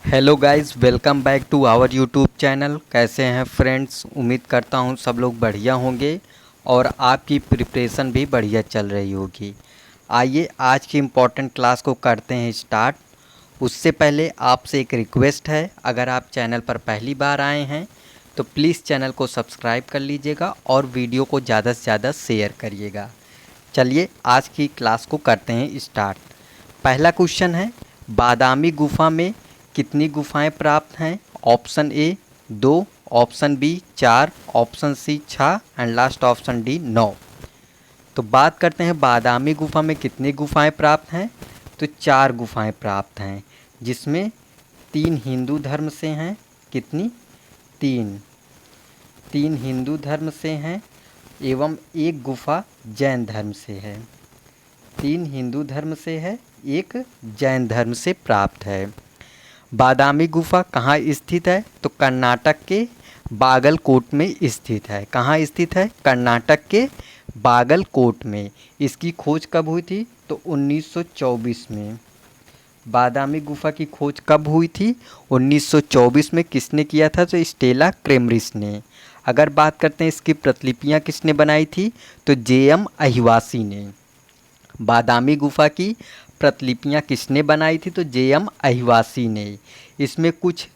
Hello guys, welcome back to our YouTube channel. कैसे हैं friends? उम्मीद करता हूं सब लोग बढ़िया होंगे और आपकी प्रिपरेशन भी बढ़िया चल रही होगी। आइए आज की इम्पोर्टेंट क्लास को करते हैं स्टार्ट। उससे पहले आपसे एक रिक्वेस्ट है, अगर आप चैनल पर पहली बार आए हैं तो प्लीज़ चैनल को सब्सक्राइब कर लीजिएगा और वीडियो को ज़्यादा से ज़्यादा शेयर करिएगा। चलिए आज की क्लास को करते हैं स्टार्ट। पहला क्वेश्चन है, बादामी गुफा में कितनी गुफाएं प्राप्त हैं? Option A 2, option B 4, option C 6 and last option D 9। तो बात करते हैं बादामी गुफा में कितनी गुफाएं प्राप्त हैं। तो 4 गुफाएं प्राप्त हैं, जिसमें 3 हिंदू धर्म से हैं। कितनी? 3 हिंदू धर्म से हैं एवं एक गुफा जैन धर्म से है। 3 हिंदू धर्म से है, एक जैन धर्म से प्राप्त है। बादामी गुफा कहाँ स्थित है? तो कर्नाटक के बागलकोट में स्थित है। कहाँ स्थित है? कर्नाटक के बागलकोट में। इसकी खोज कब हुई थी? तो 1924 में। बादामी गुफा की खोज कब हुई थी? 1924 में। किसने किया था? तो स्टेला क्रेमरिस ने। अगर बात करते हैं इसकी प्रतिलिपियाँ किसने बनाई थी? तो जे.एम. अहिवासी ने। बादामी गुफा की प्रतिलिपियाँ किसने बनाई थी? तो जे.एम. अहिवासी ने। इसमें कुछ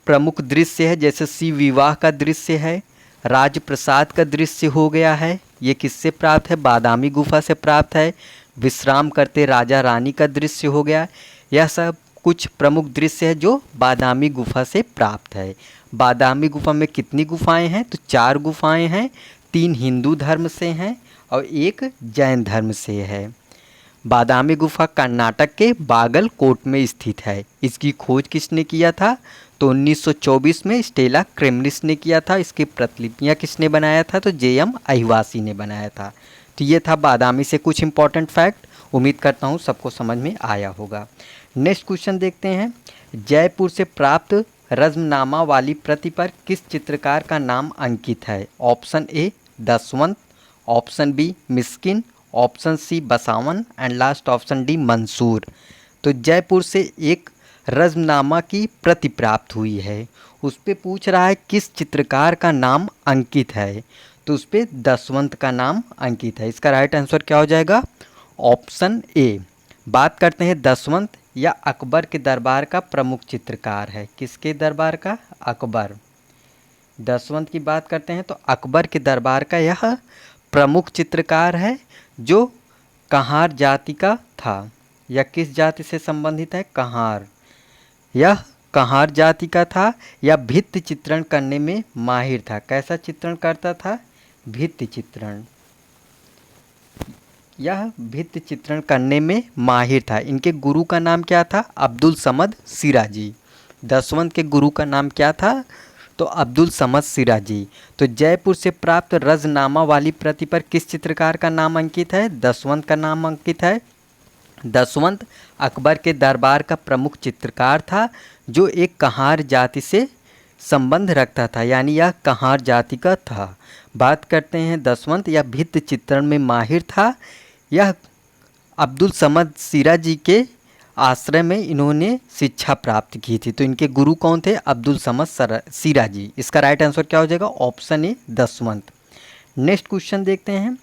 प्रमुख दृश्य है, जैसे शिव विवाह का दृश्य है, राजप्रसाद का दृश्य हो गया है। ये किससे प्राप्त है? बादामी गुफा से प्राप्त है। विश्राम करते राजा रानी का दृश्य हो गया। यह सब कुछ प्रमुख दृश्य है जो बादामी गुफा से प्राप्त है। बादामी गुफा में कितनी गुफाएं हैं? तो 4 गुफाएं हैं। 3 हिंदू धर्म से हैं और एक जैन धर्म से है। बादामी गुफा कर्नाटक के बागलकोट में स्थित है। इसकी खोज किसने किया था? तो 1924 में स्टेला क्रेमरिस ने किया था। इसकी प्रतिलिपियाँ किसने बनाया था? तो जे.एम. अहिवासी ने बनाया था। तो ये था बादामी से कुछ इंपॉर्टेंट फैक्ट। उम्मीद करता हूँ सबको समझ में आया होगा। नेक्स्ट क्वेश्चन देखते हैं। जयपुर से प्राप्त रज़्मनामा वाली प्रति पर किस चित्रकार का नाम अंकित है? Option A Daswant, option B Miskin, option C Basawan and last option D Mansur. तो जयपुर से एक रज़्मनामा की प्रति प्राप्त हुई है, उस पे पूछ रहा है किस चित्रकार का नाम अंकित है। तो उस पे दसवंत का नाम अंकित है। इसका राइट आंसर क्या हो जाएगा? ऑप्शन ए। बात करते हैं दसवंत या अकबर के दरबार का प्रमुख चित्रकार है। किसके दरबार का? अकबर। दसवंत की बात करते हैं तो अकबर के दरबार का यह प्रमुख चित्रकार है, जो कहार जाति का था। यह किस जाति से संबंधित है? कहार। यह कहार जाति का था। यह भित्ति चित्रण करने में माहिर था। कैसा चित्रण करता था? भित्ति चित्रण। यह भित्ति चित्रण करने में माहिर था। इनके गुरु का नाम क्या था? अब्दुल समद सिराजी। दसवंत के गुरु का नाम क्या था? तो अब्दुल समद सिराजी। तो जयपुर से प्राप्त रज़्मनामा वाली प्रति पर किस चित्रकार का नाम अंकित है? दसवंत का नाम अंकित है। दसवंत अकबर के दरबार का प्रमुख चित्रकार था, जो एक कहार जाति से संबंध रखता था, यानी यह कहार जाति का था। बात करते हैं दसवंत या भित्ति चित्रण में माहिर था। यह अब्दुल समद सिराजी के आश्रय में इन्होंने शिक्षा प्राप्त की थी। तो इनके गुरु कौन थे? अब्दुल समद सिराजी। इसका राइट आंसर क्या हो जाएगा? Option A दसवंत। नेक्स्ट क्वेश्चन देखते हैं।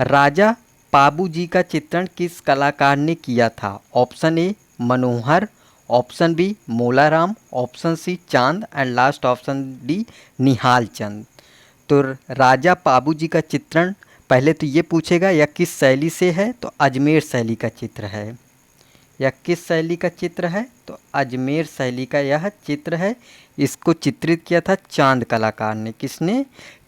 राजा पाबू जी का चित्रण किस कलाकार ने किया था? Option A Manohar, option B Molaram, option C Chand and last option D Nihal Chand. तो राजा पाबू जी का चित्रण पहले तो ये पूछेगा यह किस शैली से है? तो अजमेर शैली का चित्र है। यह किस शैली का चित्र है? तो अजमेर शैली का यह चित्र है। इसको चित्रित किया था चांद कलाकार ने। किसने?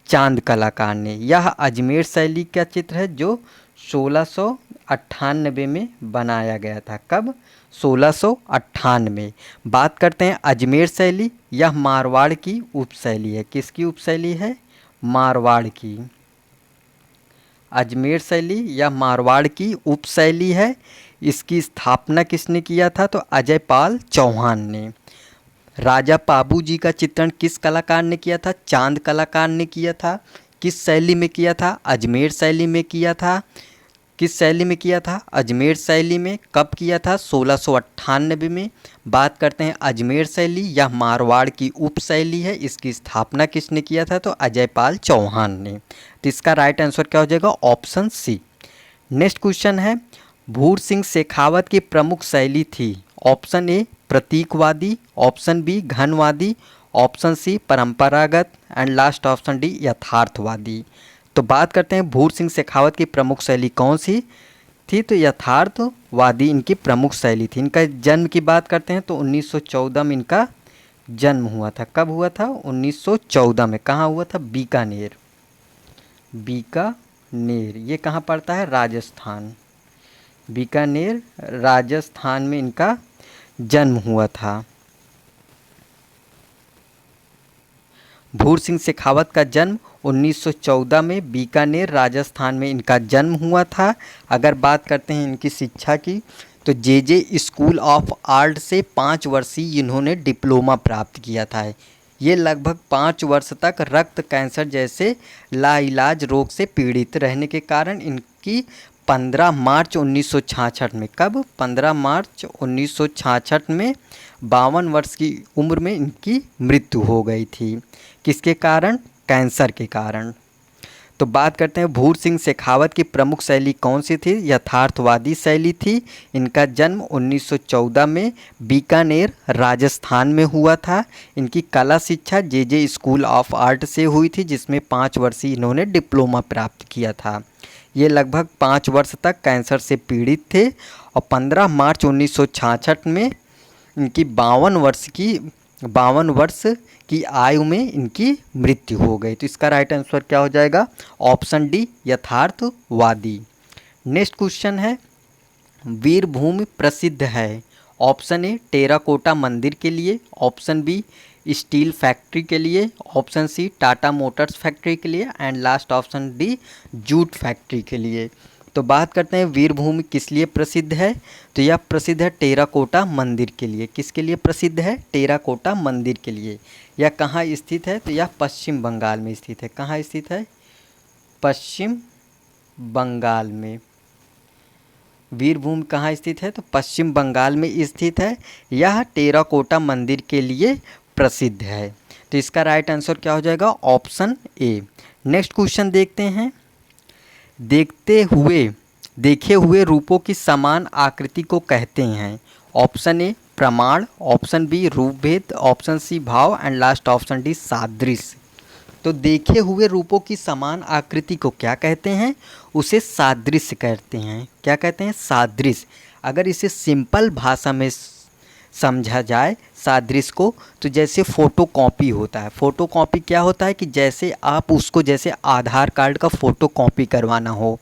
चांद कलाकार ने। यह अजमेर शैली का चित्र है जो 1698 में बनाया गया था। कब? 1698। बात करते हैं अजमेर शैली। यह मारवाड़ की उपशैली है। किसकी उपशैली है? मारवाड़ की। अजमेर शैली या मारवाड़ की उपशैली है। इसकी स्थापना किसने किया था? तो अजय पाल चौहान ने। राजा पाबू जी का चित्रण किस कलाकार ने किया था? चांद कलाकार ने किया था। किस शैली में किया था? अजमेर शैली में किया था। किस शैली में किया था? अजमेर शैली में। कब किया था? 1698 में। बात करते हैं अजमेर शैली, यह मारवाड़ की उपशैली है। इसकी स्थापना किसने किया था? तो अजयपाल चौहान ने। तो इसका राइट आंसर क्या हो जाएगा? ऑप्शन सी। नेक्स्ट क्वेश्चन है, भूर सिंह शेखावत की प्रमुख शैली थी। ऑप्शन ए प्रतीकवादी, ऑप्शन बी घनवादी, ऑप्शन सी परंपरागत एंड लास्ट ऑप्शन डी यथार्थवादी। तो बात करते हैं भूर सिंह शेखावत की प्रमुख शैली कौन सी थी? तो यथार्थवादी इनकी प्रमुख शैली थी। इनका जन्म की बात करते हैं तो 1914 में इनका जन्म हुआ था। कब हुआ था? 1914 में। कहाँ हुआ था? बीकानेर। बीकानेर ये कहाँ पड़ता है? राजस्थान। बीकानेर राजस्थान में इनका जन्म हुआ था। भूर सिंह शेखावत का जन्म 1914 में बीकानेर राजस्थान में इनका जन्म हुआ था। अगर बात करते हैं इनकी शिक्षा की तो जे स्कूल ऑफ आर्ट से 5 वर्षीय इन्होंने डिप्लोमा प्राप्त किया था। ये लगभग 5 वर्ष तक रक्त कैंसर जैसे लाइलाज रोग से पीड़ित रहने के कारण इनकी 15 मार्च 1966 में, कब? 15 मार्च 1966 में 52 वर्ष की उम्र में इनकी मृत्यु हो गई थी। किसके कारण? कैंसर के कारण। तो बात करते हैं भूर सिंह शेखावत की प्रमुख शैली कौन सी थी? यथार्थवादी शैली थी। इनका जन्म 1914 में बीकानेर राजस्थान में हुआ था। इनकी कला शिक्षा जे स्कूल ऑफ आर्ट से हुई थी, जिसमें 5 वर्षीय इन्होंने डिप्लोमा प्राप्त किया था। ये लगभग 5 वर्ष तक कैंसर से पीड़ित थे और 15 मार्च 1966 में इनकी 52 वर्ष की आयु में इनकी मृत्यु हो गई। तो इसका राइट आंसर क्या हो जाएगा? ऑप्शन डी यथार्थवादी। नेक्स्ट क्वेश्चन है, वीरभूमि प्रसिद्ध है। ऑप्शन ए टेराकोटा मंदिर के लिए, ऑप्शन बी स्टील फैक्ट्री के लिए, option C Tata motors factory के लिए and last option D jute factory के लिए। तो बात करते हैं वीरभूमि किस लिए प्रसिद्ध है? तो यह प्रसिद्ध है टेराकोटा मंदिर के लिए। किसके लिए प्रसिद्ध है? टेराकोटा मंदिर के लिए। यह कहाँ स्थित है? तो यह पश्चिम बंगाल में स्थित है। कहाँ स्थित है? पश्चिम बंगाल में। वीरभूमि कहाँ स्थित है? तो पश्चिम बंगाल में स्थित है। यह टेराकोटा मंदिर के लिए प्रसिद्ध है। तो इसका राइट आंसर क्या हो जाएगा? ऑप्शन ए। नेक्स्ट क्वेश्चन देखते हैं, देखे हुए रूपों की समान आकृति को कहते हैं। ऑप्शन ए प्रमाण, ऑप्शन बी रूपभेद, ऑप्शन सी भाव एंड लास्ट ऑप्शन डी सादृश्य। तो देखे हुए रूपों की समान आकृति को क्या कहते हैं? उसे सादृश्य कहते हैं। क्या कहते हैं? सादृश्य। अगर इसे सिंपल भाषा में समझा जाए सादृश्य को, तो जैसे फ़ोटोकॉपी होता है। फ़ोटोकॉपी क्या होता है कि जैसे आप उसको, जैसे आधार कार्ड का फ़ोटोकॉपी करवाना हो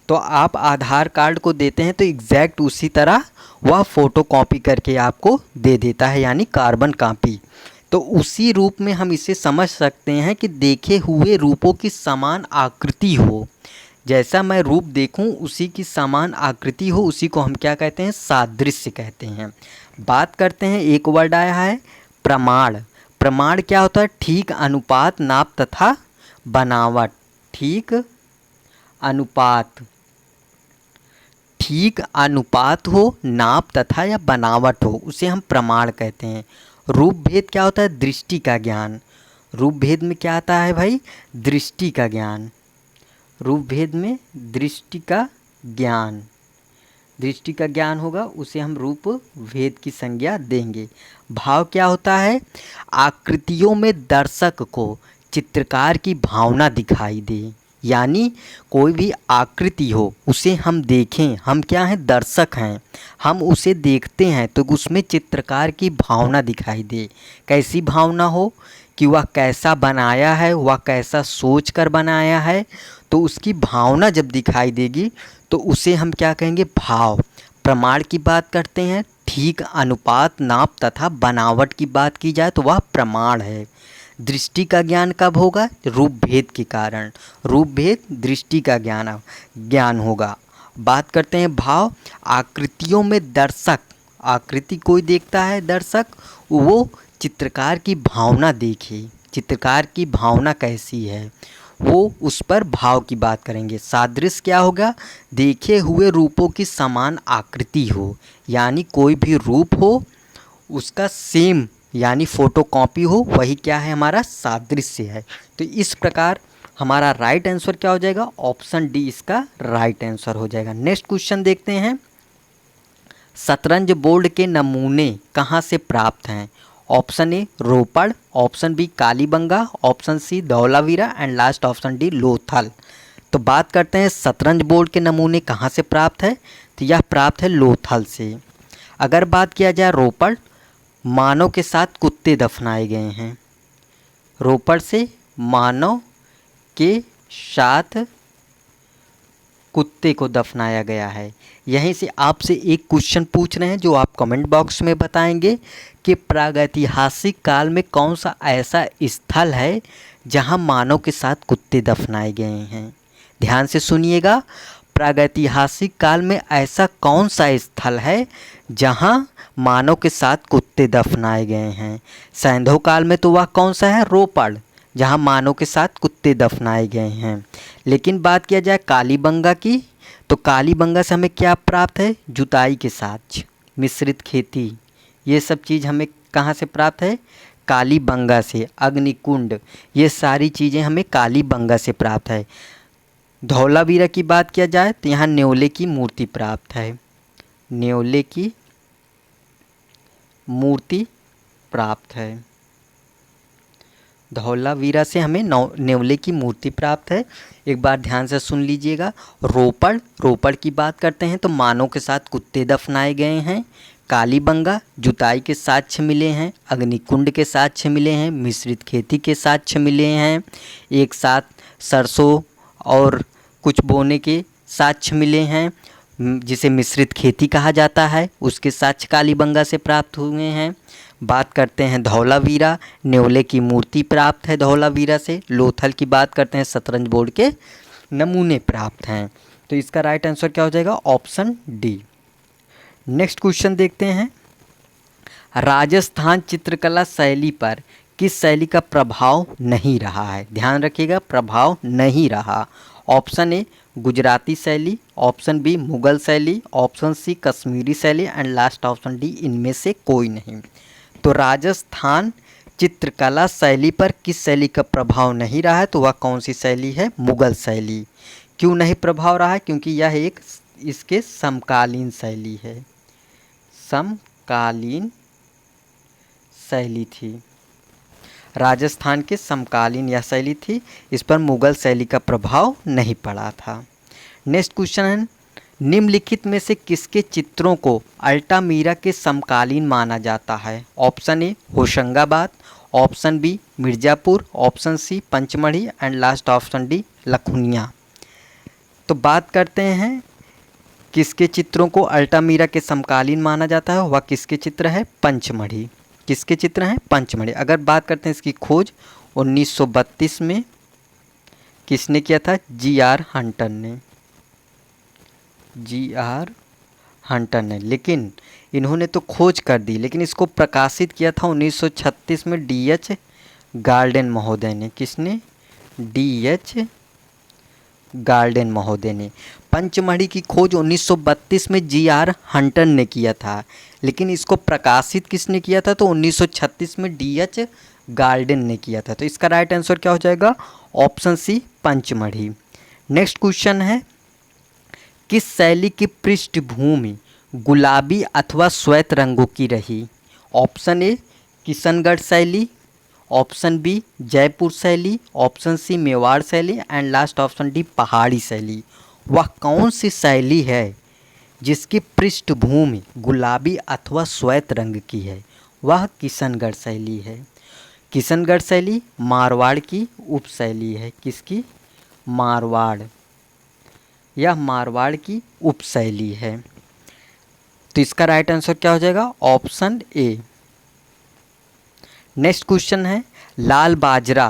तो आप आधार कार्ड को देते हैं तो एग्जैक्ट उसी तरह वह फ़ोटोकॉपी करके आपको दे देता है, यानी कार्बन कॉपी। तो उसी रूप में हम इसे समझ सकते हैं कि देखे हुए रूपों की समान आकृति हो। जैसा मैं रूप देखूं उसी की समान आकृति हो, उसी को हम क्या कहते हैं? सादृश्य कहते हैं। बात करते हैं, एक वर्ड आया है प्रमाण। प्रमाण क्या होता है? ठीक अनुपात, नाप तथा बनावट। ठीक अनुपात हो, नाप तथा या बनावट हो, उसे हम प्रमाण कहते हैं। रूप भेद क्या होता है? दृष्टि का ज्ञान। रूप भेद में क्या आता है भाई? दृष्टि का ज्ञान। रूप भेद में दृष्टि का ज्ञान। दृष्टि का ज्ञान होगा, उसे हम रूप भेद की संज्ञा देंगे। भाव क्या होता है? आकृतियों में दर्शक को चित्रकार की भावना दिखाई दे। यानी कोई भी आकृति हो उसे हम देखें, हम क्या हैं? दर्शक हैं। हम उसे देखते हैं तो उसमें चित्रकार की भावना दिखाई दे। कैसी भावना हो? कि वह कैसा बनाया है, वह कैसा सोच कर बनाया है, तो उसकी भावना जब दिखाई देगी तो उसे हम क्या कहेंगे? भाव। प्रमाण की बात करते हैं, ठीक अनुपात, नाप तथा बनावट की बात की जाए तो वह प्रमाण है। दृष्टि का ज्ञान कब होगा? रूप भेद के कारण। रूप भेद दृष्टि का ज्ञान होगा। बात करते हैं भाव। आकृतियों में दर्शक, आकृति कोई देखता है दर्शक, वो चित्रकार की भावना देखे, चित्रकार की भावना कैसी है, वो उस पर भाव की बात करेंगे। सादृश्य क्या होगा? देखे हुए रूपों की समान आकृति हो, यानी कोई भी रूप हो उसका सेम यानी फोटोकॉपी हो, वही क्या है हमारा सादृश्य है। तो इस प्रकार हमारा राइट आंसर क्या हो जाएगा, ऑप्शन डी इसका राइट आंसर हो जाएगा। नेक्स्ट क्वेश्चन देखते हैं, शतरंज बोर्ड के नमूने कहाँ से प्राप्त हैं? Option A Ropar, option B Kalibanga, option C Dholavira and last option D Lothal. तो बात करते हैं शतरंज बोर्ड के नमूने कहाँ से प्राप्त है, तो यह प्राप्त है लोथल से। अगर बात किया जाए रोपड़, मानव के साथ कुत्ते दफनाए गए हैं। रोपड़ से मानव के साथ कुत्ते को दफनाया गया है। यहीं से आपसे एक क्वेश्चन पूछ रहे हैं जो आप कमेंट बॉक्स में बताएंगे कि प्रागैतिहासिक काल में कौन सा ऐसा स्थल है जहां मानव के साथ कुत्ते दफनाए गए हैं। ध्यान से सुनिएगा, प्रागैतिहासिक काल में ऐसा कौन सा स्थल है जहां मानव के साथ कुत्ते दफनाए गए हैं। सैंधव काल में तो वह कौन सा है, रोपड़, जहां मानव के साथ कुत्ते दफनाए गए हैं। लेकिन बात किया जाए कालीबंगा की, तो कालीबंगा से हमें क्या प्राप्त है, जुताई के साक्ष्य, मिश्रित खेती, ये सब चीज़ हमें कहाँ से प्राप्त है, कालीबंगा से। अग्निकुंड, ये सारी चीज़ें हमें कालीबंगा से प्राप्त है। धौलावीरा की बात किया जाए तो यहाँ न्योले की मूर्ति प्राप्त है, न्योले की मूर्ति प्राप्त है। धौलावीरा से हमें न्योले की मूर्ति प्राप्त है। एक बार ध्यान से सुन लीजिएगा, रोपड़, रोपड़ की बात करते हैं तो मानव के साथ कुत्ते दफनाए गए हैं। कालीबंगा, जुताई के साक्ष्य मिले हैं, अग्निकुंड के साक्ष्य मिले हैं, मिश्रित खेती के साक्ष्य मिले हैं, एक साथ सरसों और कुछ बोने के साक्ष्य मिले हैं, जिसे मिश्रित खेती कहा जाता है, उसके साक्ष्य कालीबंगा से प्राप्त हुए हैं। बात करते हैं धौलावीरा, न्योले की मूर्ति प्राप्त है धौलावीरा से। लोथल की बात करते हैं, शतरंज बोर्ड के नमूने प्राप्त हैं। तो इसका राइट आंसर क्या हो जाएगा, ऑप्शन डी। नेक्स्ट क्वेश्चन देखते हैं, राजस्थान चित्रकला शैली पर किस शैली का प्रभाव नहीं रहा है? ध्यान रखिएगा, प्रभाव नहीं रहा। ऑप्शन ए गुजराती शैली, ऑप्शन बी मुगल शैली, ऑप्शन सी कश्मीरी शैली एंड लास्ट ऑप्शन डी इनमें से कोई नहीं। तो राजस्थान चित्रकला शैली पर किस शैली का प्रभाव नहीं रहा है, तो वह कौन सी शैली है, मुगल शैली। क्यों नहीं प्रभाव रहा है, क्योंकि यह एक इसके समकालीन शैली है, समकालीन शैली थी। राजस्थान के समकालीन यह शैली थी, इस पर मुगल शैली का प्रभाव नहीं पड़ा था। नेक्स्ट क्वेश्चन है, निम्नलिखित में से किसके चित्रों को अल्टामीरा के समकालीन माना जाता है? Option A Hoshangabad, option B Mirzapur, option C Panchmarhi and last option D Lakhuniya. तो बात करते हैं किसके चित्रों को अल्टामीरा के समकालीन माना जाता है, वह किसके चित्र है, पंचमढ़ी। किसके चित्र हैं, पंचमढ़ी। अगर बात करते हैं इसकी खोज 1932 में किसने किया था, जी.आर. हंटर ने, जी.आर. हंटर ने। लेकिन इन्होंने तो खोज कर दी, लेकिन इसको प्रकाशित किया था 1936 में डी.एच. गार्डन महोदय ने। किसने, डी.एच. गार्डन महोदय ने। पंचमढ़ी की खोज 1932 में जी.आर. हंटर ने किया था, लेकिन इसको प्रकाशित किसने किया था, तो 1936 में डी.एच. गार्डन ने किया था। तो इसका राइट आंसर क्या हो जाएगा, option C Pachmarhi. Next question है, किस शैली की पृष्ठभूमि गुलाबी अथवा श्वेत रंगों की रही? ऑप्शन ए किशनगढ़ शैली, ऑप्शन बी जयपुर शैली, ऑप्शन सी मेवाड़ शैली एंड लास्ट ऑप्शन डी पहाड़ी शैली। वह कौन सी शैली है जिसकी पृष्ठभूमि गुलाबी अथवा श्वेत रंग की है? वह किशनगढ़ शैली है। किशनगढ़ शैली मारवाड़ की उपशैली है। किसकी, मारवाड़, यह मारवाड़ की उपशैली है। तो इसका राइट आंसर क्या हो जाएगा, ऑप्शन ए। नेक्स्ट क्वेश्चन है, लाल बाजरा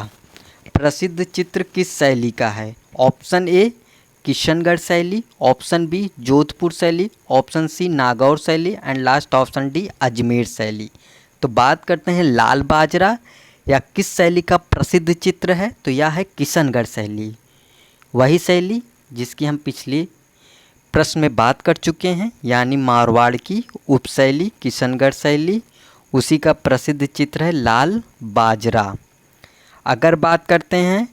प्रसिद्ध चित्र किस शैली का है? ऑप्शन ए किशनगढ़ शैली, ऑप्शन बी जोधपुर शैली, ऑप्शन सी नागौर शैली and last option D Ajmer शैली। तो बात करते हैं लाल बाजरा या किस शैली का प्रसिद्ध चित्र है, तो यह है किशनगढ़ शैली। वही शैली जिसकी हम पिछले प्रश्न में बात कर चुके हैं, यानी मारवाड़ की उपशैली किशनगढ़ शैली, उसी का प्रसिद्ध चित्र है लाल बाजरा। अगर बात करते हैं,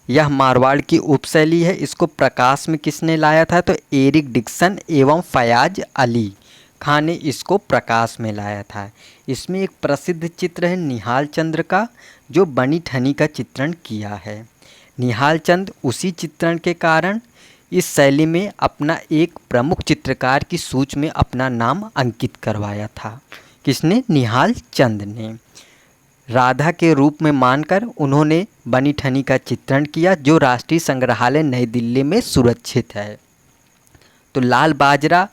यह मारवाड़ की उपशैली है, इसको प्रकाश में किसने लाया था, तो एरिक डिक्सन एवं फयाज अली खां ने इसको प्रकाश में लाया था। इसमें एक प्रसिद्ध चित्र है निहाल चंद्र का, जो बनी ठनी का चित्रण किया है। निहाल चंद उसी चित्रण के कारण इस शैली में अपना एक प्रमुख चित्रकार की सूची में अपना नाम अंकित करवाया था। किसने? निहाल चंद ने। राधा के रूप में मानकर उन्होंने बनी ठनी का चित्रण किया, जो राष्ट्रीय संग्रहालय नई दिल्ली में सुरक्षित है। तो लाल बाजरा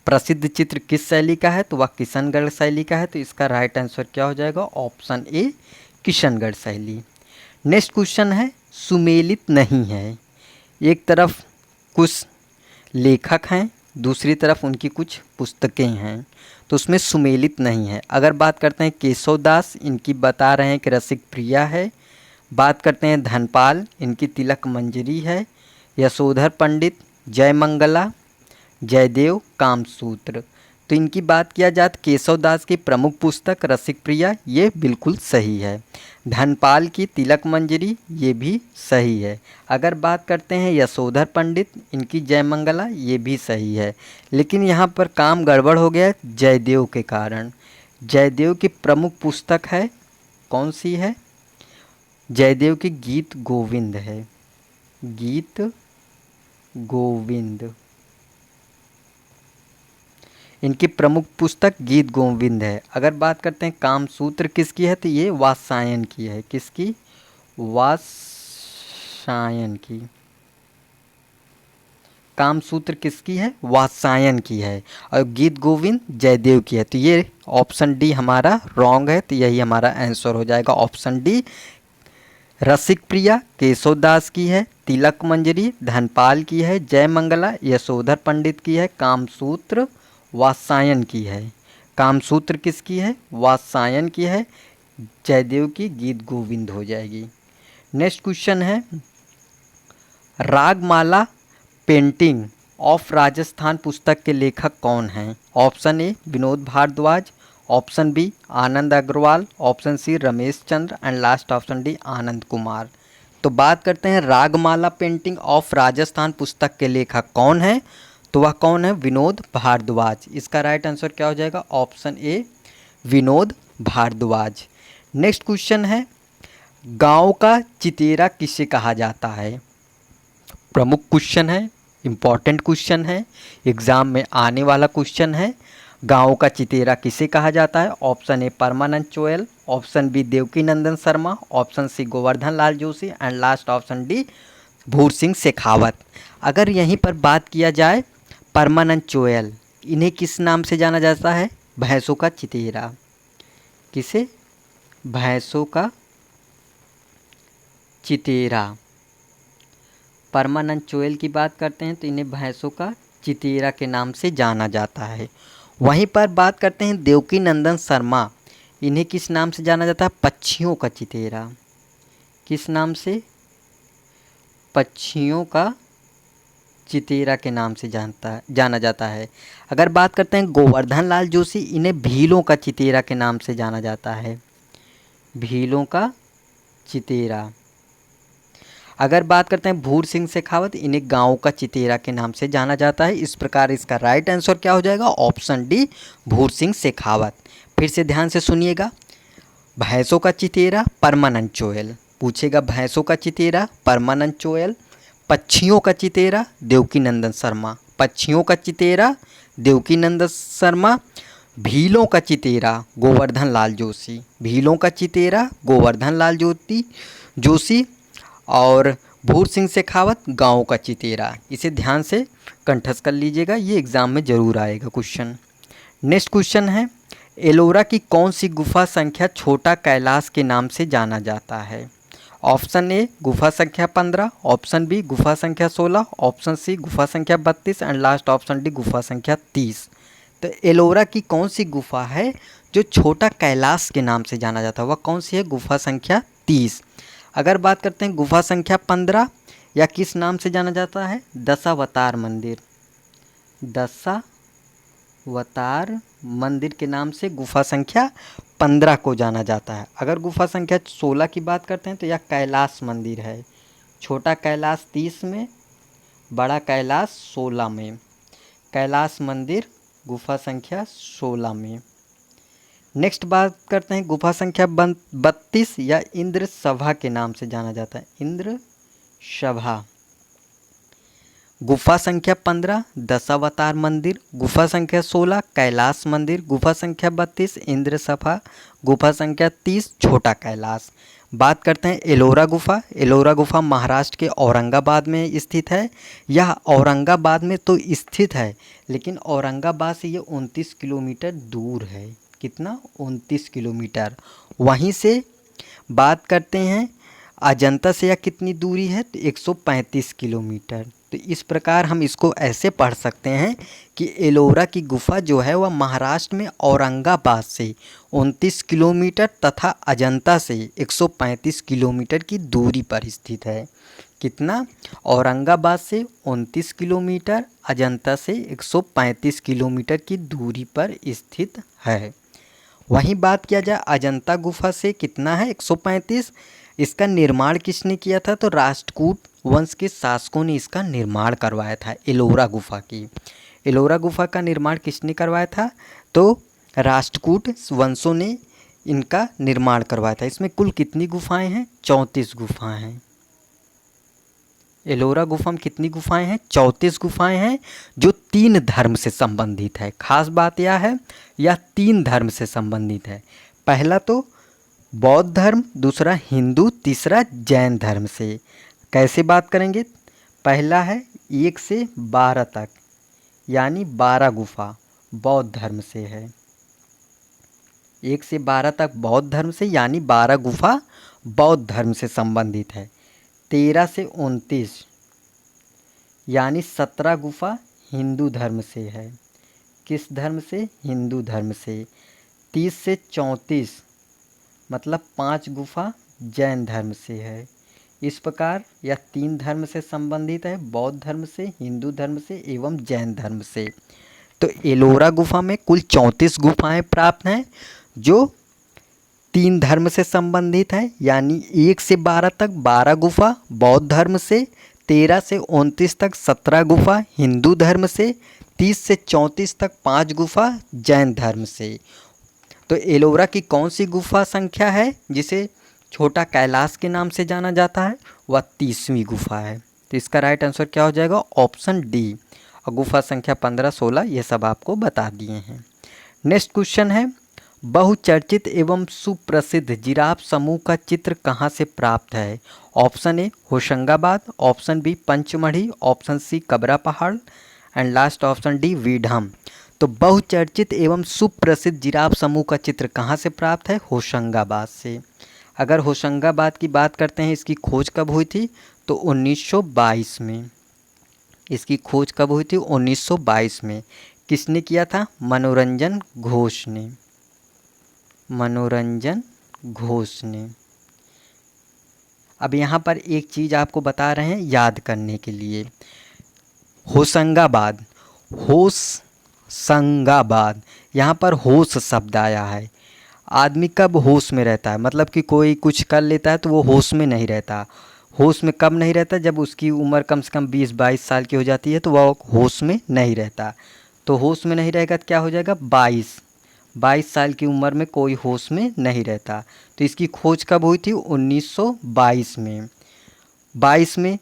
प्रसिद्ध चित्र किस शैली का है, तो वह किशनगढ़ शैली का है। तो इसका राइट आंसर क्या हो जाएगा? ऑप्शन ए, किशनगढ़ शैली। नेक्स्ट क्वेश्चन है सुमेलित नहीं है। एक तरफ कुछ लेखक हैं, दूसरी तरफ उनकी कुछ पुस्तकें हैं, तो उसमें सुमेलित नहीं है। अगर बात करते हैं केशव दास, इनकी बता रहे हैं कि रसिक प्रिया है। बात करते हैं धनपाल, इनकी तिलक मंजरी है। यशोधर पंडित, जयमंगला, जयदेव, कामसूत्र। तो इनकी बात किया जाए तो केशव दास की प्रमुख पुस्तक रसिक प्रिया, ये बिल्कुल सही है। धनपाल की तिलक मंजरी, ये भी सही है। अगर बात करते हैं यशोधर पंडित, इनकी जयमंगला, ये भी सही है। लेकिन यहाँ पर काम गड़बड़ हो गया जयदेव के कारण। जयदेव की प्रमुख पुस्तक है, कौन सी है? जयदेव की गीत गोविंद है। गीत गोविंद इनकी प्रमुख पुस्तक गीत गोविंद है। अगर बात करते हैं कामसूत्र किसकी है, तो ये वात्स्यायन की है। किसकी? वात्स्यायन की। कामसूत्र किसकी है? वात्स्यायन की है। और गीत गोविंद जयदेव की है। तो ये ऑप्शन डी हमारा रॉन्ग है, तो यही हमारा आंसर हो जाएगा ऑप्शन डी। रसिक प्रिया केशव दास की है, तिलक मंजरी धनपाल की है, जयमंगला यशोधर पंडित की है, कामसूत्र वात्स्यायन की है। कामसूत्र किसकी है? वात्स्यायन की है। जयदेव की गीत गोविंद हो जाएगी। नेक्स्ट क्वेश्चन है रागमाला पेंटिंग ऑफ राजस्थान पुस्तक के लेखक कौन हैं? Option A Vinod Bhardwaj, option B Anand Agrawal, option C Ramesh Chandra and last option D Anand Kumar. तो बात करते हैं रागमाला पेंटिंग ऑफ राजस्थान पुस्तक के लेखक कौन हैं, तो वह कौन है? विनोद भारद्वाज। इसका राइट आंसर क्या हो जाएगा? Option A Vinod Bhardwaj. Next question है गांव का चितेरा किसे कहा जाता है? प्रमुख क्वेश्चन है, इम्पॉर्टेंट क्वेश्चन है, एग्जाम में आने वाला क्वेश्चन है। गांव का चितेरा किसे कहा जाता है? Option A Parmanand Choyal, option B Devki Nandan Sharma, option C Govardhan Lal Joshi and last option D Bhur Singh Shekhawat. अगर यहीं पर बात किया जाए परमानंद चोयल, इन्हें किस नाम से जाना जाता है? भैंसों का चितेरा। किसे? भैंसों का चितेरा। परमानंद चोयल की बात करते हैं तो इन्हें भैंसों का चितेरा के नाम से जाना जाता है। वहीं पर बात करते हैं देवकी नंदन शर्मा, इन्हें किस नाम से जाना जाता है? पक्षियों का चितेरा। किस नाम से? पक्षियों का चितेरा के नाम से जाना जाता है। अगर बात करते हैं गोवर्धन लाल जोशी, इन्हें भीलों का चितेरा के नाम से जाना जाता है। भीलों का चितेरा। अगर बात करते हैं भूर सिंह शेखावत, इन्हें गांव का चितेरा के नाम से जाना जाता है। इस प्रकार इसका राइट आंसर क्या हो जाएगा? Option D Bhur Singh Shekhawat. फिर से ध्यान से सुनिएगा। भैंसों का चितेरा परमानंद चोयल पूछेगा, भैंसों का चितेरा परमानंद चोयल। पक्षियों का चितेरा देवकी नंदन शर्मा, पक्षियों का चितेरा देवकी नंदन शर्मा। भीलों का चितेरा गोवर्धन लाल जोशी, भीलों का चितेरा गोवर्धन लाल जोशी। और भूर सिंह शेखावत गाँव का चितेरा। इसे ध्यान से कंठस्थ कर लीजिएगा, ये एग्ज़ाम में ज़रूर आएगा क्वेश्चन। नेक्स्ट क्वेश्चन है एलोरा की कौन सी गुफा संख्या छोटा कैलाश के नाम से जाना जाता है? ऑप्शन ए गुफा संख्या 15, ऑप्शन बी गुफा संख्या 16, ऑप्शन सी गुफा संख्या 32 एंड लास्ट ऑप्शन डी गुफा संख्या 30। तो एलोरा की कौन सी गुफा है जो छोटा कैलाश के नाम से जाना जाता है? वह कौन सी है? गुफा संख्या 30। अगर बात करते हैं गुफा संख्या 15 या किस नाम से जाना जाता है? दशावतार मंदिर। दशावतार मंदिर के नाम से गुफा संख्या 15 को जाना जाता है। अगर गुफा संख्या 16 की बात करते हैं तो यह कैलाश मंदिर है। छोटा कैलाश 30 में, बड़ा कैलाश 16 में। कैलाश मंदिर गुफा संख्या 16 में। नेक्स्ट बात करते हैं गुफा संख्या 32 या इंद्र सभा के नाम से जाना जाता है। इंद्र सभा। गुफा संख्या 15 दशावतार मंदिर, गुफा संख्या 16 कैलाश मंदिर, गुफा संख्या 32 इंद्र सभा, गुफा संख्या 30 छोटा कैलाश। बात करते हैं एलोरा गुफा। एलोरा गुफा महाराष्ट्र के औरंगाबाद में स्थित है। यह औरंगाबाद में तो स्थित है, लेकिन औरंगाबाद से ये 29 किलोमीटर दूर है। कितना? 29 किलोमीटर। वहीं से बात करते हैं अजंता से यह कितनी दूरी है, तो 135 किलोमीटर। तो इस प्रकार हम इसको ऐसे पढ़ सकते हैं कि एलोरा की गुफा जो है वह महाराष्ट्र में औरंगाबाद से 29 किलोमीटर तथा अजंता से 135 किलोमीटर की दूरी पर स्थित है। कितना? औरंगाबाद से 29 किलोमीटर, अजंता से 135 किलोमीटर की दूरी पर स्थित है। वहीं बात किया जाए अजंता गुफा से कितना है, 135। इसका निर्माण किसने किया था, तो राष्ट्रकूट वंश के शासकों ने इसका निर्माण करवाया था। एलोरा गुफा की, एलोरा गुफा का निर्माण किसने करवाया था, तो राष्ट्रकूट वंशों ने इनका निर्माण करवाया था। इसमें कुल कितनी गुफाएं हैं, 34 गुफाएं हैं। एलोरा गुफा में कितनी गुफाएं हैं, 34 गुफाएं हैं, जो 3 धर्म से संबंधित है। खास बात यह है, यह 3 धर्म से संबंधित है। पहला तो बौद्ध धर्म, दूसरा हिंदू, तीसरा जैन धर्म से। कैसे बात करेंगे? पहला है 1 से 12 तक, यानी 12 गुफा बौद्ध धर्म से है। 1 से 12 तक बौद्ध धर्म से, यानी 12 गुफा बौद्ध धर्म से संबंधित है। 13 से 29 यानी 17 गुफा हिंदू धर्म से है। किस धर्म से? हिंदू धर्म से। 30 से 34 मतलब 5 गुफा जैन धर्म से है। इस प्रकार यह 3 धर्म से संबंधित है, बौद्ध धर्म से, हिंदू धर्म से एवं जैन धर्म से। तो एलोरा गुफा में कुल 34 गुफाएं प्राप्त हैं, जो 3 धर्म से संबंधित है, यानी 1 से 12 तक 12 गुफा बौद्ध धर्म से, 13 से 29 तक 17 गुफा हिंदू धर्म से, 30 से 34 तक 5 गुफा जैन धर्म से। तो एलोरा की कौन सी गुफा संख्या है जिसे छोटा कैलाश के नाम से जाना जाता है, वह 30वीं गुफा है। तो इसका राइट आंसर क्या हो जाएगा, ऑप्शन डी। और गुफा संख्या 15, 16 ये सब आपको बता दिए हैं। नेक्स्ट क्वेश्चन है, बहुचर्चित एवं सुप्रसिद्ध जिराफ समूह का चित्र कहाँ से प्राप्त है? Option A Hoshangabad, option B Pachmarhi, option C Kabra Pahad and last option D वीढम। तो बहुचर्चित एवं सुप्रसिद्ध जिराफ समूह का चित्र कहाँ से प्राप्त है? होशंगाबाद से। अगर होशंगाबाद की बात करते हैं, इसकी खोज कब हुई थी, तो 1922 में। इसकी खोज कब हुई थी? 1922 में। किसने किया था? मनोरंजन घोष ने। मनोरंजन घोष ने। अब यहाँ पर एक चीज़ आपको बता रहे हैं याद करने के लिए। होशंगाबाद, होशंगाबाद, यहाँ पर होश शब्द आया है। आदमी कब होश में रहता है, मतलब कि कोई कुछ कर लेता है तो वो होश में नहीं रहता। होश में कब नहीं रहता? जब उसकी उम्र कम से कम 20-22 साल की हो जाती है तो वह होश में नहीं रहता। तो होश में नहीं रहेगा तो क्या हो जाएगा? 22 साल की उम्र में कोई होश में नहीं रहता। तो इसकी खोज कब हुई थी? 1922 में। 22 में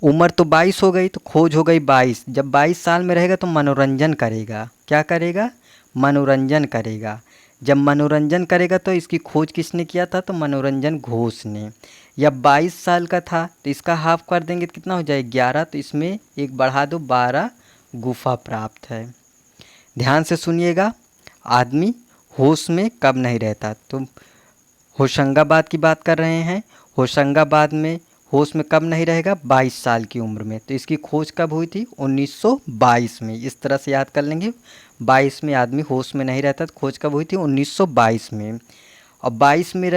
उम्र तो 22 हो गई, तो खोज हो गई 22। जब 22 साल में रहेगा तो मनोरंजन करेगा। क्या करेगा? मनोरंजन करेगा। जब मनोरंजन करेगा तो इसकी खोज किसने किया था? तो मनोरंजन घोष ने। जब 22 साल का था तो इसका हाफ कर देंगे तो कितना हो जाए? 11। तो इसमें एक बढ़ा दो, 12 गुफा प्राप्त है। ध्यान से सुनिएगा, आदमी होश में कब नहीं रहता? तो होशंगाबाद की बात कर रहे हैं। होशंगाबाद में होश में कब नहीं रहेगा? 22 साल की उम्र में। तो इसकी खोज कब हुई थी? 1922 में। इस तरह से याद कर लेंगे। 22 में आदमी होश में नहीं रहता, तो खोज कब हुई थी? 1922 में। और 22 में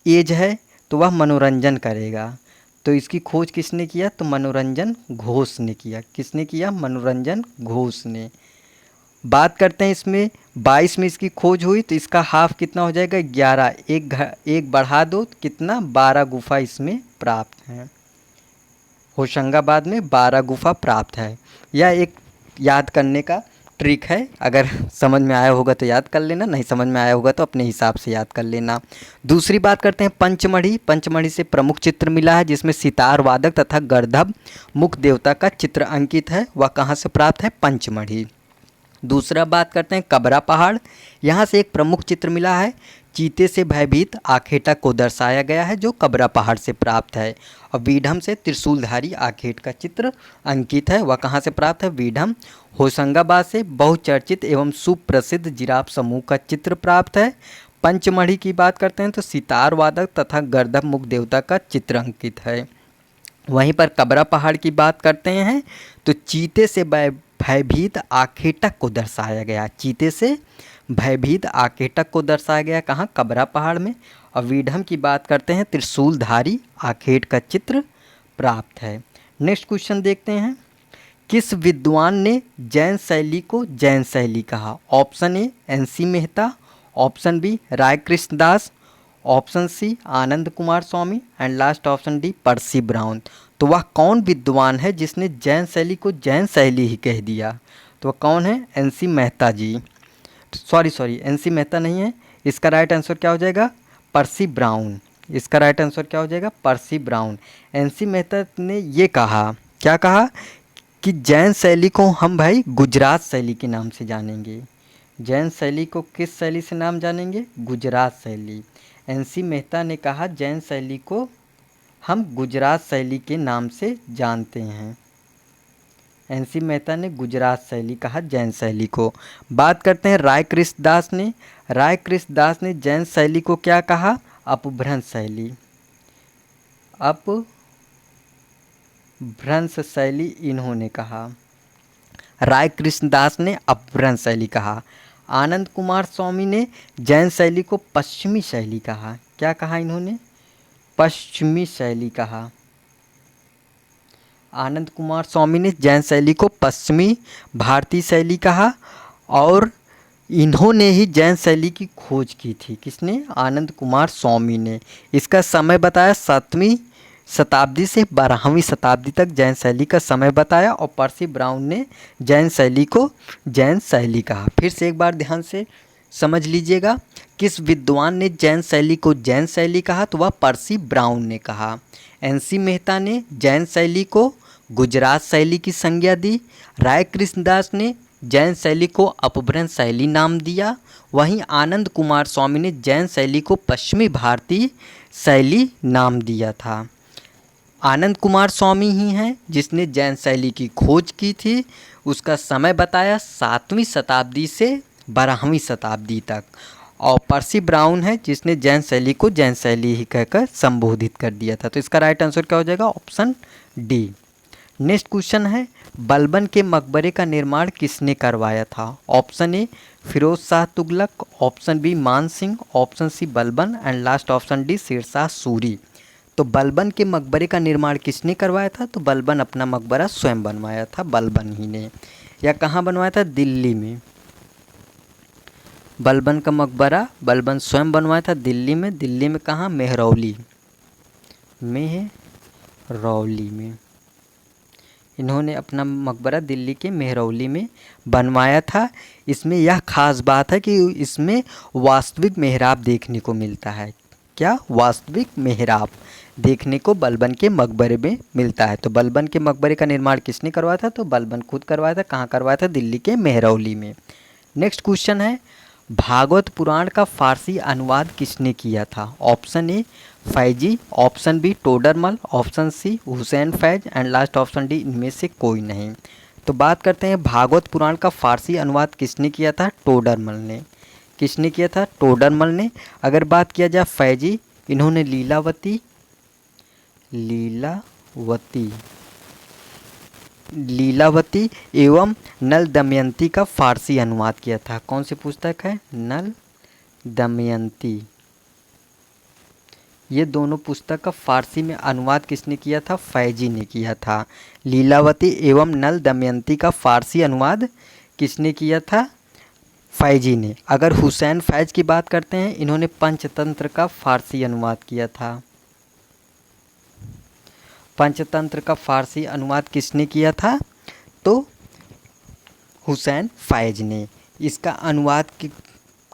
एज है तो वह मनोरंजन करेगा। तो इसकी खोज किसने किया? तो मनोरंजन घोष ने किया। किसने किया? मनोरंजन घोष ने। बात करते हैं इसमें 22 में इसकी खोज हुई तो इसका हाफ कितना हो जाएगा 11, एक बढ़ा दो कितना 12 गुफा इसमें प्राप्त हैं। होशंगाबाद में 12 गुफा प्राप्त है। यह एक याद करने का ट्रिक है, अगर समझ में आया होगा तो याद कर लेना, नहीं समझ में आया होगा तो अपने हिसाब से याद कर लेना। दूसरी बात करते हैं पंचमढ़ी। पंचमढ़ी से प्रमुख चित्र मिला है जिसमें सितार वादक तथा गर्दभ मुख देवता का चित्र अंकित है। वह कहाँ से प्राप्त है? पंचमढ़ी। दूसरा बात करते हैं कबरा पहाड़। यहाँ से एक प्रमुख चित्र मिला है, चीते से भयभीत आखेटा को दर्शाया गया है जो कबरा पहाड़ से प्राप्त है। और वीढम से त्रिशूलधारी आखेट का चित्र अंकित है। वह कहाँ से प्राप्त है? वीढम। होशंगाबाद से बहुचर्चित एवं सुप्रसिद्ध जिराफ समूह का चित्र प्राप्त है। पंचमढ़ी की बात करते हैं तो सितार वादक तथा गर्दभ मुख देवता का चित्र अंकित है। वहीं पर कबरा पहाड़ की बात करते हैं तो चीते से भयभीत आखेटक को दर्शाया गया। चीते से भयभीत आखेटक को दर्शाया गया कहाँ? कबरा पहाड़ में। और वीढम की बात करते हैं त्रिशूलधारी आखेट का चित्र प्राप्त है। नेक्स्ट क्वेश्चन देखते हैं, किस विद्वान ने जैन शैली को जैन शैली कहा? Option A NC Mehta, option B Rai Krishnadas, option C Anand Kumar Swami and last option D Percy Brown. तो वह कौन विद्वान है जिसने जैन शैली को जैन शैली ही कह दिया? तो वह कौन है? NC मेहता जी। सॉरी NC मेहता नहीं है, इसका राइट आंसर क्या हो जाएगा? पर्सी ब्राउन। इसका राइट आंसर क्या हो जाएगा? पर्सी ब्राउन। NC मेहता ने ये कहा, क्या कहा? कि जैन शैली को हम भाई गुजरात शैली के नाम से जानेंगे। जैन शैली को किस शैली से नाम जानेंगे? गुजरात शैली। NC मेहता ने कहा जैन शैली को हम गुजरात शैली के नाम से जानते हैं। NC मेहता ने गुजरात शैली कहा जैन शैली को। बात करते हैं राय कृष्णदास ने। राय कृष्णदास ने जैन शैली को क्या कहा? अपभ्रंश शैली। अपभ्रंश शैली इन्होंने कहा। राय कृष्णदास ने अपभ्रंश शैली कहा। आनंद कुमार स्वामी ने जैन शैली को पश्चिमी शैली कहा। क्या कहा इन्होंने? पश्चिमी शैली कहा। आनंद कुमार स्वामी ने जैन शैली को पश्चिमी भारतीय शैली कहा और इन्होंने ही जैन शैली की खोज की थी। किसने? आनंद कुमार स्वामी ने। इसका समय बताया 7वीं शताब्दी से 12वीं शताब्दी तक जैन शैली का समय बताया और पर्सी ब्राउन ने जैन शैली को जैन शैली कहा। फिर से एक बार ध्यान से समझ लीजिएगा, किस विद्वान ने जैन शैली को जैन शैली कहा? तो वह पर्सी ब्राउन ने कहा। NC मेहता ने जैन शैली को गुजरात शैली की संज्ञा दी। राय कृष्णदास ने जैन शैली को अपभ्रंश शैली नाम दिया। वहीं आनंद कुमार स्वामी ने जैन शैली को पश्चिमी भारतीय शैली नाम दिया था। आनंद कुमार स्वामी ही हैं जिसने जैन शैली की खोज की थी। उसका समय बताया 7वीं शताब्दी से 12वीं शताब्दी तक। और पर्सी ब्राउन है जिसने जैन शैली को जैन शैली ही कहकर संबोधित कर दिया था। तो इसका राइट आंसर क्या हो जाएगा? Option D. नेक्स्ट क्वेश्चन है, बलबन के मकबरे का निर्माण किसने करवाया था? Option A Firoz Shah Tughlaq, option B Man Singh, option C Balban and last option D Sher Shah Suri. तो बलबन के मकबरे का निर्माण किसने करवाया था? तो बलबन अपना मकबरा स्वयं बनवाया था, बलबन ही ने। या कहाँ बनवाया था? दिल्ली में। बलबन का मकबरा बलबन स्वयं बनवाया था दिल्ली में। दिल्ली में कहाँ? मेहरौली। मेहरौली में इन्होंने अपना मकबरा दिल्ली के मेहरौली में बनवाया था। इसमें यह खास बात है कि इसमें वास्तविक मेहराब देखने को मिलता है। क्या? वास्तविक मेहराब देखने को बलबन के मकबरे में मिलता है। तो बलबन के मकबरे का निर्माण किसने करवाया था? तो बलबन खुद करवाया था। कहाँ करवाया था? दिल्ली के मेहरौली में। नेक्स्ट क्वेश्चन है, भागवत पुराण का फारसी अनुवाद किसने किया था? Option A Faizi, option B Todarmal, option C Hussain Faiz and last option D इनमें से कोई नहीं। तो बात करते हैं भागवत पुराण का फारसी अनुवाद किसने किया था? टोडरमल ने। किसने किया था? टोडरमल ने। अगर बात किया जाए फैजी, इन्होंने लीलावती एवं नल दमयंती का फारसी अनुवाद किया था। कौन सी पुस्तक है? नल दमयंती। ये दोनों पुस्तक का फारसी में अनुवाद किसने किया था? फैजी ने किया था। लीलावती एवं नल दमयंती का फारसी अनुवाद किसने किया था? फैजी ने। अगर हुसैन फैज की बात करते हैं, इन्होंने पंचतंत्र का फ़ारसी अनुवाद किया था। पंचतंत्र का फ़ारसी अनुवाद किसने किया था? तो हुसैन फैज ने। इसका अनुवाद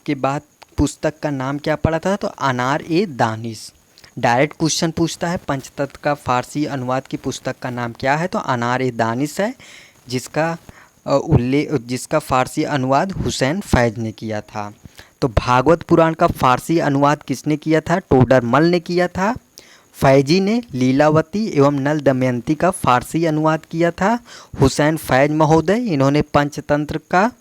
के बाद पुस्तक का नाम क्या पड़ा था? तो अनार-ए-दानिश। डायरेक्ट क्वेश्चन पूछता है पंचतंत्र का फ़ारसी अनुवाद की पुस्तक का नाम क्या है? तो अनार-ए-दानिश है, जिसका फ़ारसी अनुवाद हुसैन फैज ने किया था। तो भागवत पुराण का फ़ारसी अनुवाद किसने किया था? टोडरमल ने किया था। फैजी ने लीलावती एवं नल दमयंती का फ़ारसी अनुवाद किया था। हुसैन फैज महोदय, इन्होंने पंचतंत्र का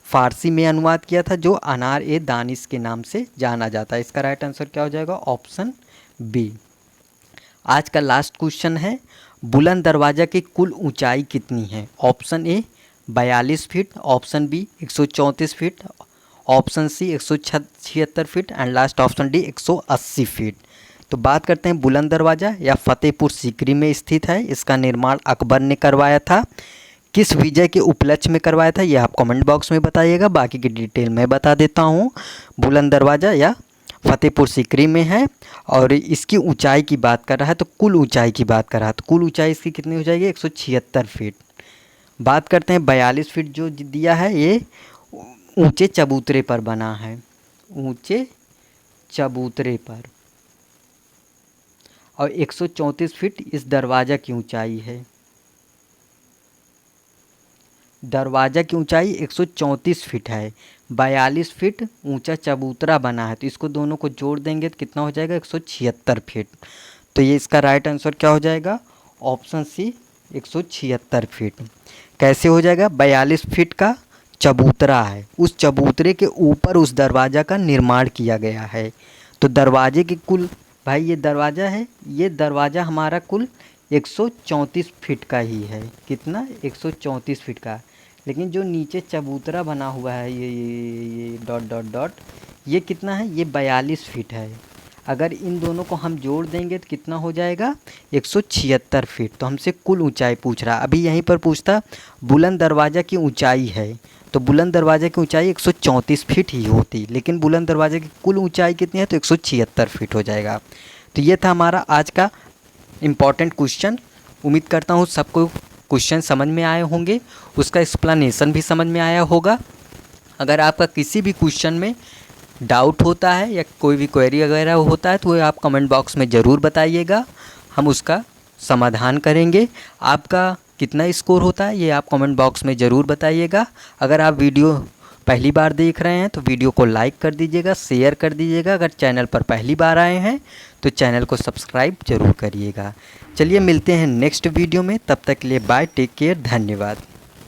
फ़ारसी में अनुवाद किया था, जो अनार-ए-दानिश के नाम से जाना जाता है। इसका राइट आंसर क्या हो जाएगा? Option B. आज का लास्ट क्वेश्चन है, बुलंद दरवाज़ा की कुल ऊंचाई कितनी है? Option A 42 feet, option B 134 feet, option C 176 feet and last option D 180 feet. तो बात करते हैं बुलंद दरवाज़ा या फतेहपुर सीकरी में स्थित है। इसका निर्माण अकबर ने करवाया था। किस विजय के उपलक्ष्य में करवाया था, ये आप कमेंट बॉक्स में बताइएगा। बाकी की डिटेल मैं बता देता हूँ। बुलंद दरवाज़ा या फतेहपुर सीकरी में है और इसकी ऊंचाई की बात कर रहा है, तो कुल ऊंचाई की बात कर रहा है, तो कुल ऊंचाई इसकी कितनी हो जाएगी? 176 फीट। बात करते हैं 42 फीट जो दिया है, ये ऊंचे चबूतरे पर बना है, ऊंचे चबूतरे पर। और 134 फीट इस दरवाज़ा की ऊंचाई है। दरवाज़ा की ऊंचाई 134 फीट है, 42 फीट ऊंचा चबूतरा बना है, तो इसको दोनों को जोड़ देंगे तो कितना हो जाएगा? 176 फीट। तो ये इसका राइट आंसर क्या हो जाएगा? Option C 176 feet. कैसे हो जाएगा? 42 फीट का चबूतरा है, उस चबूतरे के ऊपर उस दरवाज़ा का निर्माण किया गया है। तो दरवाजे की कुल, भाई ये दरवाज़ा है, ये दरवाज़ा हमारा कुल 134 फीट का ही है। कितना? 134 फीट का। लेकिन जो नीचे चबूतरा बना हुआ है, ये डॉट डॉट डॉट, ये कितना है? ये 42 फीट है। अगर इन दोनों को हम जोड़ देंगे तो कितना हो जाएगा? 176 फीट। तो हमसे कुल ऊंचाई पूछ रहा। अभी यहीं पर पूछता बुलंद दरवाज़ा की ऊंचाई है, तो बुलंद दरवाज़ा की ऊंचाई 134 फीट ही होती, लेकिन बुलंद दरवाज़े की कुल ऊंचाई कितनी है? तो 176 फीट हो जाएगा। तो ये था हमारा आज का इम्पॉर्टेंट क्वेश्चन। उम्मीद करता हूँ सबको क्वेश्चन समझ में आए होंगे, उसका एक्सप्लेनेशन भी समझ में आया होगा। अगर आपका किसी भी क्वेश्चन में डाउट होता है या कोई भी क्वेरी वगैरह होता है, तो वो आप कमेंट बॉक्स में ज़रूर बताइएगा, हम उसका समाधान करेंगे। आपका कितना स्कोर होता है ये आप कमेंट बॉक्स में ज़रूर बताइएगा। अगर आप वीडियो पहली बार देख रहे हैं तो वीडियो को लाइक कर दीजिएगा, शेयर कर दीजिएगा। अगर चैनल पर पहली बार आए हैं तो चैनल को सब्सक्राइब ज़रूर करिएगा। चलिए मिलते हैं नेक्स्ट वीडियो में, तब तक के लिए बाय, टेक केयर, धन्यवाद।